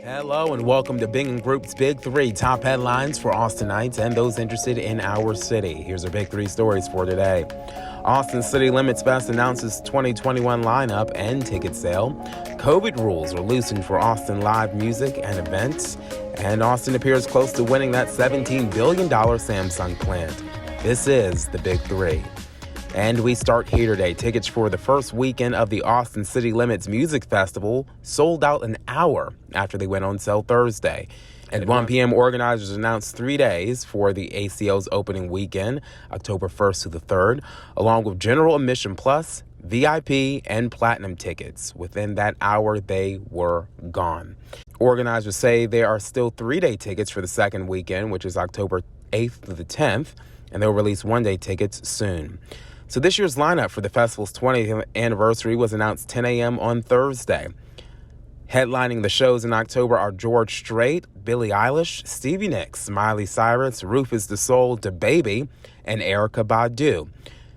Hello and welcome to Bingham Group's Big Three top headlines for Austinites and those interested in our city. Here's our Big Three stories for today. Austin City Limits Fest announces 2021 lineup and ticket sale. COVID rules are loosened for Austin live music and events. And Austin appears close to winning that $17 billion Samsung plant. This is the Big Three. And we start here today. Tickets for the first weekend of the Austin City Limits Music Festival sold out an hour after they went on sale Thursday. At 1 p.m., organizers announced 3 days for the ACO's opening weekend, October 1st to the 3rd, along with General Admission Plus, VIP, and Platinum tickets. Within that hour, they were gone. Organizers say there are still 3-day tickets for the second weekend, which is October 8th to the 10th, and they'll release 1-day tickets soon. So this year's lineup for the festival's 20th anniversary was announced 10 a.m. on Thursday. Headlining the shows in October are George Strait, Billie Eilish, Stevie Nicks, Miley Cyrus, Rufus Du Sol, DaBaby, and Erykah Badu.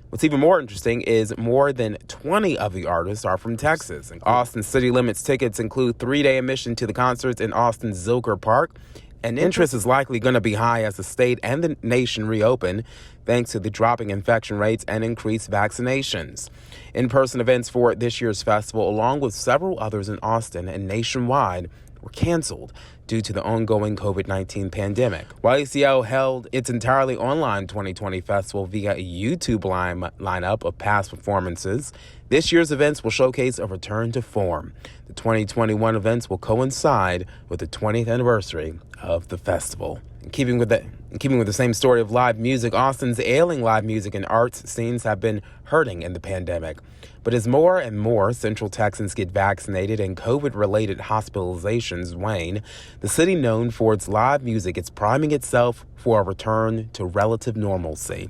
What's even more interesting is more than 20 of the artists are from Texas. Austin City Limits tickets include 3-day admission to the concerts in Austin's Zilker Park, and interest is likely going to be high as the state and the nation reopen, thanks to the dropping infection rates and increased vaccinations. In-person events for this year's festival, along with several others in Austin and nationwide, were canceled due to the ongoing COVID-19 pandemic. While ACO held its entirely online 2020 festival via a YouTube lineup of past performances, this year's events will showcase a return to form. The 2021 events will coincide with the 20th anniversary of the festival. In keeping with the same story of live music, Austin's ailing live music and arts scenes have been hurting in the pandemic. But as more and more Central Texans get vaccinated and COVID-related hospitalizations wane, the city known for its live music is priming itself for a return to relative normalcy.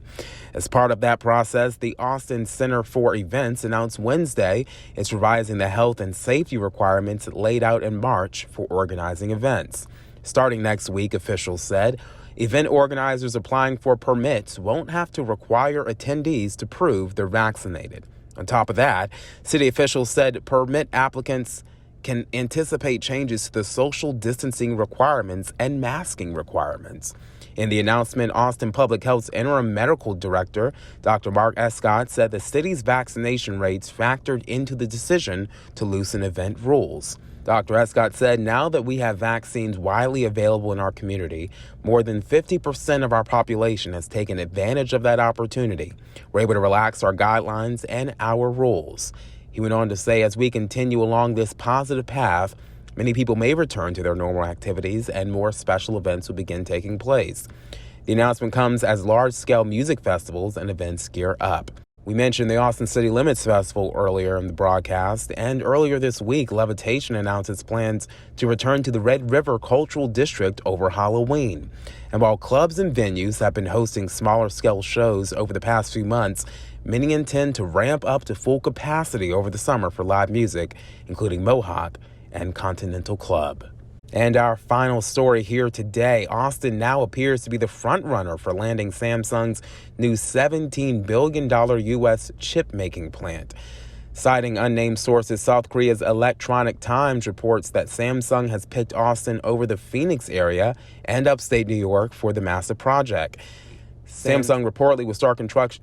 As part of that process, the Austin Center for Events announced Wednesday it's revising the health and safety requirements laid out in March for organizing events. Starting next week, officials said, event organizers applying for permits won't have to require attendees to prove they're vaccinated. On top of that, city officials said permit applicants can anticipate changes to the social distancing requirements and masking requirements. In the announcement, Austin Public Health's interim medical director, Dr. Mark Escott, said the city's vaccination rates factored into the decision to loosen event rules. Dr. Escott said, now that we have vaccines widely available in our community, more than 50% of our population has taken advantage of that opportunity. We're able to relax our guidelines and our rules. He went on to say, as we continue along this positive path, many people may return to their normal activities and more special events will begin taking place. The announcement comes as large-scale music festivals and events gear up. We mentioned the Austin City Limits Festival earlier in the broadcast, and earlier this week, Levitation announced its plans to return to the Red River Cultural District over Halloween. And while clubs and venues have been hosting smaller-scale shows over the past few months, many intend to ramp up to full capacity over the summer for live music, including Mohawk and Continental Club. And our final story here today, Austin now appears to be the front runner for landing Samsung's new $17 billion U.S. chip-making plant. Citing unnamed sources, South Korea's Electronic Times reports that Samsung has picked Austin over the Phoenix area and upstate New York for the massive project. Samsung reportedly will start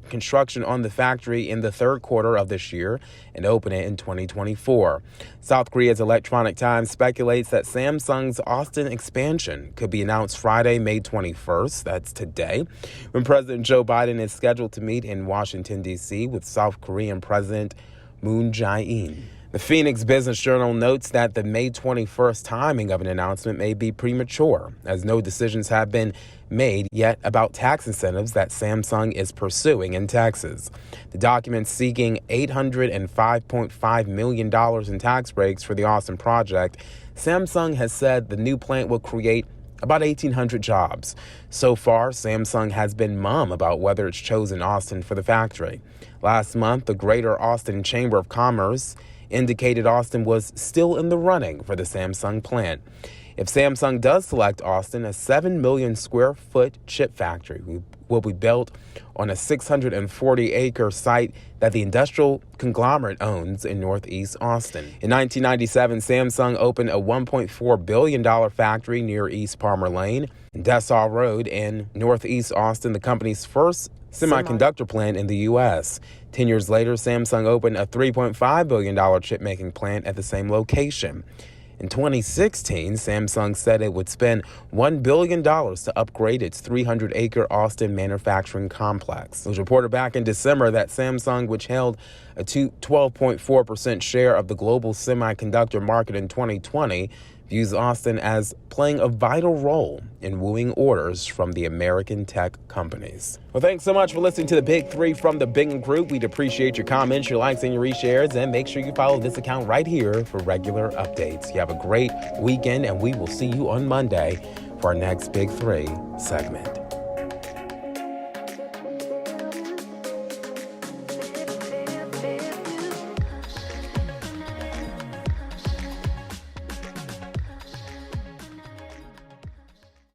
construction on the factory in the third quarter of this year and open it in 2024. South Korea's Electronic Times speculates that Samsung's Austin expansion could be announced Friday, May 21st, that's today, when President Joe Biden is scheduled to meet in Washington, D.C. with South Korean President Moon Jae-in. The Phoenix Business Journal notes that the May 21st timing of an announcement may be premature, as no decisions have been made yet about tax incentives that Samsung is pursuing in Texas. The document seeking $805.5 million in tax breaks for the Austin project, Samsung has said the new plant will create about 1,800 jobs. So far, Samsung has been mum about whether it's chosen Austin for the factory. Last month, the Greater Austin Chamber of Commerce indicated Austin was still in the running for the Samsung plant. If Samsung does select Austin, a 7 million square foot chip factory will be built on a 640-acre site that the industrial conglomerate owns in northeast Austin. In 1997, Samsung opened a $1.4 billion factory near East Palmer Lane and Dessau Road in northeast Austin, the company's first semiconductor plant in the U.S. 10 years later, Samsung opened a $3.5 billion chip-making plant at the same location. In 2016, Samsung said it would spend $1 billion to upgrade its 300-acre Austin manufacturing complex. It was reported back in December that Samsung, which held a 12.4% share of the global semiconductor market in 2020, views Austin as playing a vital role in wooing orders from the American tech companies. Well, thanks so much for listening to the Big Three from the Bingham Group. We'd appreciate your comments, your likes, and your reshares, and make sure you follow this account right here for regular updates. You have a great weekend, and we will see you on Monday for our next Big Three segment.